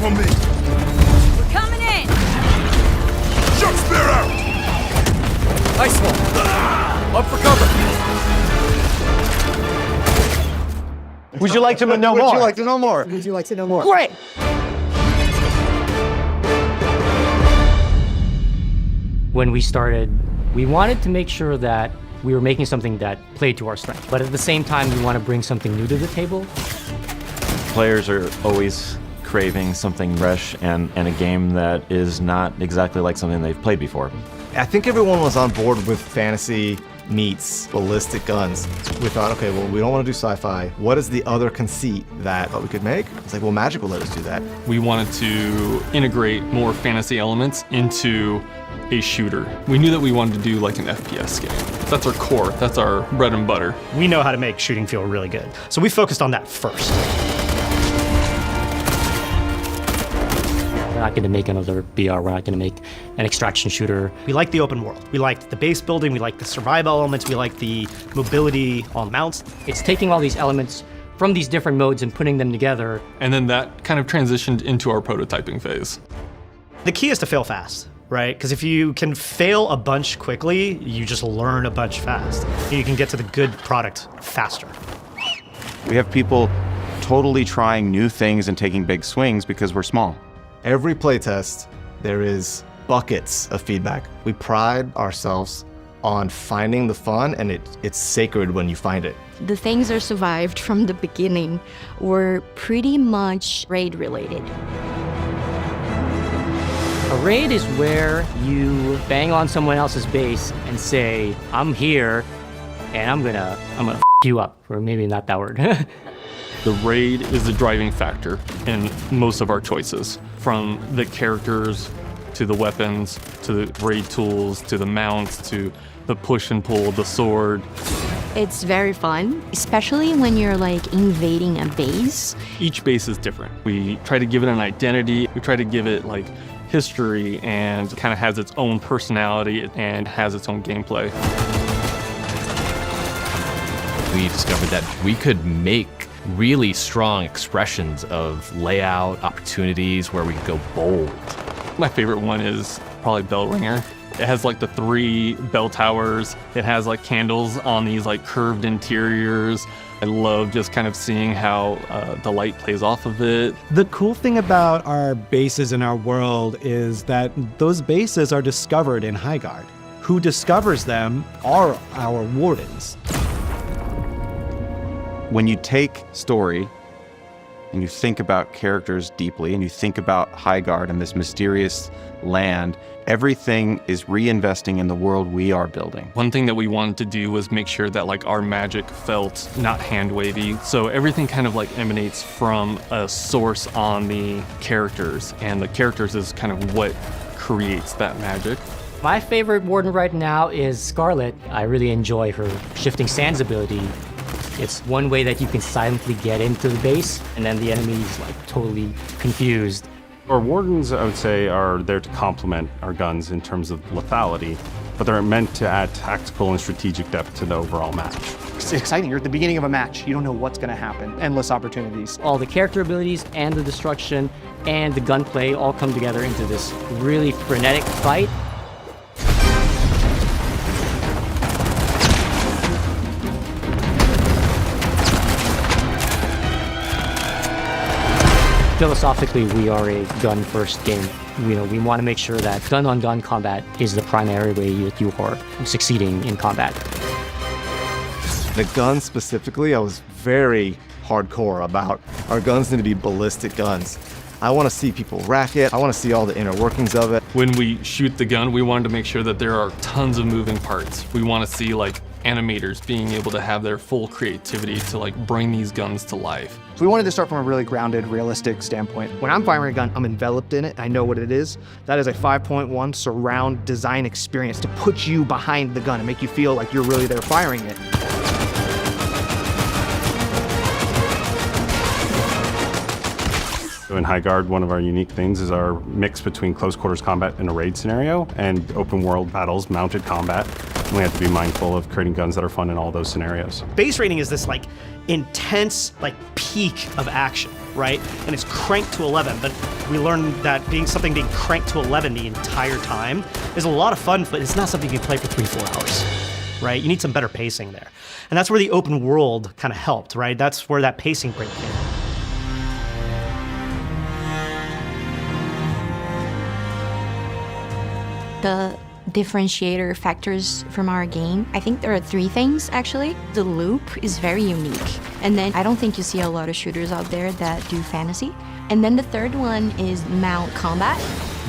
on me! We're coming in! Shock spear out! Nice one! Up for cover! Would you like to know more? Would you like to know more? Would you like to know more? Great! When we started, we wanted to make sure that we were making something that played to our strength, but at the same time, we want to bring something new to the table. Players are always craving something fresh and a game that is not exactly like something they've played before. I think everyone was on board with fantasy meets ballistic guns. We thought, okay, well, we don't want to do sci-fi. What is the other conceit that we could make? It's like, well, Magic will let us do that. We wanted to integrate more fantasy elements into a shooter. We knew that we wanted to do like an FPS game. That's our core, that's our bread and butter. We know how to make shooting feel really good, so we focused on that first. We're not going to make another BR, we're not going to make an extraction shooter. We like the open world. We liked the base building, we liked the survival elements, we liked the mobility on mounts. It's taking all these elements from these different modes and putting them together. And then that kind of transitioned into our prototyping phase. The key is to fail fast, right? Because if you can fail a bunch quickly, you just learn a bunch fast. You can get to the good product faster. We have people totally trying new things and taking big swings because we're small. Every playtest, there is buckets of feedback. We pride ourselves on finding the fun, and it's sacred when you find it. The things that survived from the beginning were pretty much raid related. A raid is where you bang on someone else's base and say, I'm here, and I'm gonna f you up, or maybe not that word. The raid is the driving factor in most of our choices, from the characters to the weapons, to the raid tools, to the mounts, to the push and pull of the sword. It's very fun, especially when you're like invading a base. Each base is different. We try to give it an identity. We try to give it like history, and kind of has its own personality and has its own gameplay. We discovered that we could make really strong expressions of layout, opportunities where we could go bold. My favorite one is probably Bell Ringer. It has like the 3 bell towers. It has like candles on these like curved interiors. I love just kind of seeing how the light plays off of it. The cool thing about our bases in our world is that those bases are discovered in Highguard. Who discovers them are our wardens. When you take story and you think about characters deeply and you think about Highguard and this mysterious land, everything is reinvesting in the world we are building. One thing that we wanted to do was make sure that like our magic felt not hand-wavy. So everything kind of like emanates from a source on the characters, and the characters is kind of what creates that magic. My favorite warden right now is Scarlet. I really enjoy her shifting sands ability. It's one way that you can silently get into the base, and then the enemy is like totally confused. Our wardens, I would say, are there to complement our guns in terms of lethality, but they're meant to add tactical and strategic depth to the overall match. It's exciting. You're at the beginning of a match. You don't know what's going to happen. Endless opportunities. All the character abilities and the destruction and the gunplay all come together into this really frenetic fight. Philosophically, we are a gun-first game. We want to make sure that gun-on-gun combat is the primary way that you are succeeding in combat. The guns specifically, I was very hardcore about. Our guns need to be ballistic guns. I want to see people rack it. I want to see all the inner workings of it. When we shoot the gun, we wanted to make sure that there are tons of moving parts. We want to see like animators being able to have their full creativity to like bring these guns to life. So we wanted to start from a really grounded, realistic standpoint. When I'm firing a gun, I'm enveloped in it. I know what it is. That is a 5.1 surround design experience to put you behind the gun and make you feel like you're really there firing it. In Highguard, one of our unique things is our mix between close quarters combat in a raid scenario and open world battles, mounted combat. And we have to be mindful of creating guns that are fun in all those scenarios. Base raiding is this like intense like peak of action. right? And it's cranked to 11, but we learned that something being cranked to 11 the entire time is a lot of fun, but it's not something you can play for 3-4 hours, right? You need some better pacing there. And that's where the open world kind of helped, right? That's where that pacing break came in. The differentiator factors from our game, I think there are 3 things actually. The loop is very unique. And then I don't think you see a lot of shooters out there that do fantasy. And then the third one is mount combat.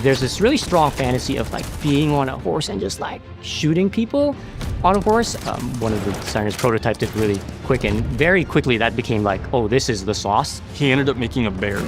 There's this really strong fantasy of like being on a horse and just like shooting people on a horse. One of the designers prototyped it really quick, and very quickly that became like, oh, this is the sauce. He ended up making a bear,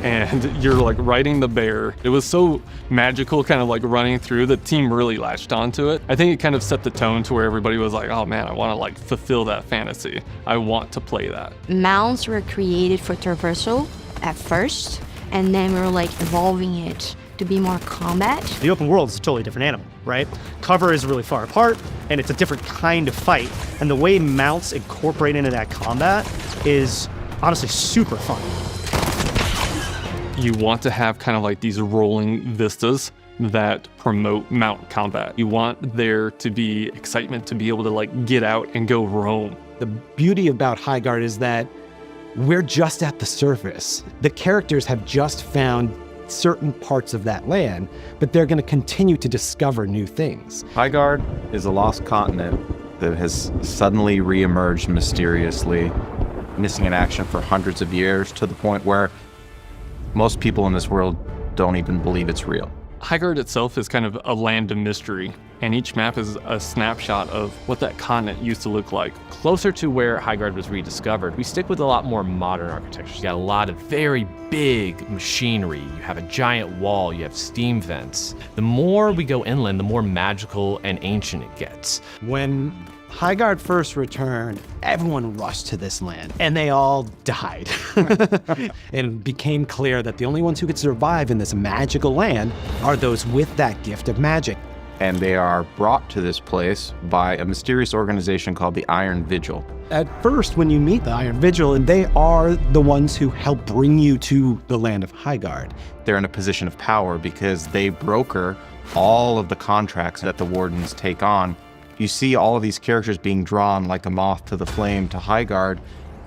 and you're like riding the bear. It was so magical, kind of like running through. The team really latched onto it. I think it kind of set the tone to where everybody was like, oh man, I want to like fulfill that fantasy. I want to play that. Mounts were created for traversal at first, and then we were like evolving it to be more combat. The open world is a totally different animal, right? Cover is really far apart, and it's a different kind of fight. And the way mounts incorporate into that combat is honestly super fun. You want to have kind of like these rolling vistas that promote mount combat. You want there to be excitement to be able to like get out and go roam. The beauty about Highguard is that we're just at the surface. The characters have just found certain parts of that land, but they're going to continue to discover new things. Highguard is a lost continent that has suddenly reemerged mysteriously, missing in action for hundreds of years, to the point where most people in this world don't even believe it's real. Highguard itself is kind of a land of mystery, and each map is a snapshot of what that continent used to look like. Closer to where Highguard was rediscovered, we stick with a lot more modern architecture. You got a lot of very big machinery. You have a giant wall, you have steam vents. The more we go inland, the more magical and ancient it gets. When Highguard first returned, everyone rushed to this land, and they all died. It became clear that the only ones who could survive in this magical land are those with that gift of magic. And they are brought to this place by a mysterious organization called the Iron Vigil. At first, when you meet the Iron Vigil, and they are the ones who help bring you to the land of Highguard. They're in a position of power because they broker all of the contracts that the Wardens take on. You see all of these characters being drawn like a moth to the flame to Highguard,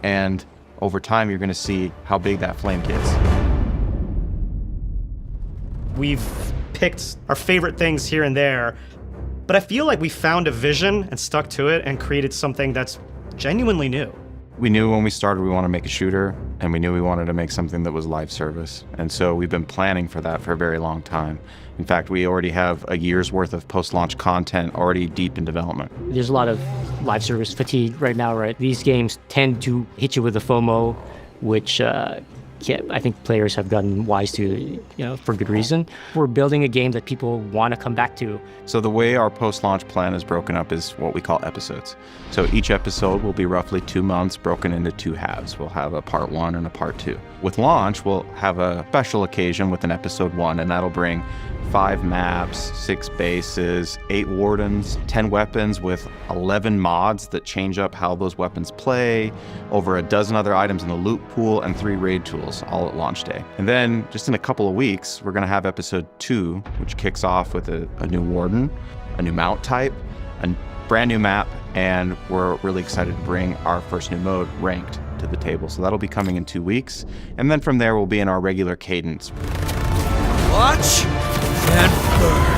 and over time you're going to see how big that flame gets. We've picked our favorite things here and there, but I feel like we found a vision and stuck to it and created something that's genuinely new. We knew when we started we wanted to make a shooter, and we knew we wanted to make something that was live service. And so we've been planning for that for a very long time. In fact, we already have a year's worth of post-launch content already deep in development. There's a lot of live service fatigue right now, right? These games tend to hit you with the FOMO, which I think players have gotten wise to, for good reason. We're building a game that people want to come back to. So the way our post-launch plan is broken up is what we call episodes. So each episode will be roughly 2 months, broken into 2 halves. We'll have a part 1 and a part 2. With launch, we'll have a special occasion with an episode 1, and that'll bring 5 maps, 6 bases, 8 wardens, 10 weapons with 11 mods that change up how those weapons play, over a dozen other items in the loot pool, and 3 raid tools, all at launch day. And then, just in a couple of weeks, we're going to have episode 2, which kicks off with a new warden, a new mount type, a brand new map, and we're really excited to bring our first new mode, Ranked, to the table. So that'll be coming in 2 weeks. And then from there, we'll be in our regular cadence. Watch and burn.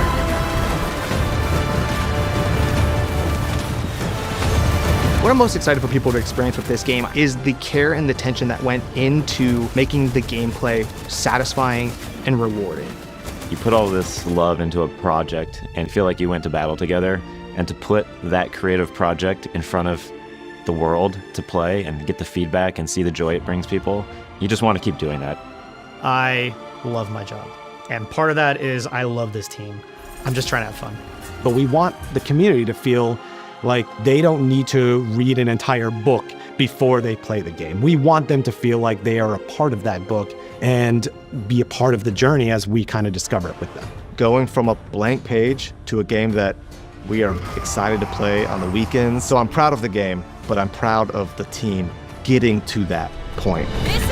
What I'm most excited for people to experience with this game is the care and the attention that went into making the gameplay satisfying and rewarding. You put all this love into a project and feel like you went to battle together, and to put that creative project in front of the world to play and get the feedback and see the joy it brings people, you just want to keep doing that. I love my job. And part of that is I love this team. I'm just trying to have fun. But we want the community to feel like they don't need to read an entire book before they play the game. We want them to feel like they are a part of that book and be a part of the journey as we kind of discover it with them. Going from a blank page to a game that we are excited to play on the weekends. So I'm proud of the game, but I'm proud of the team getting to that point. This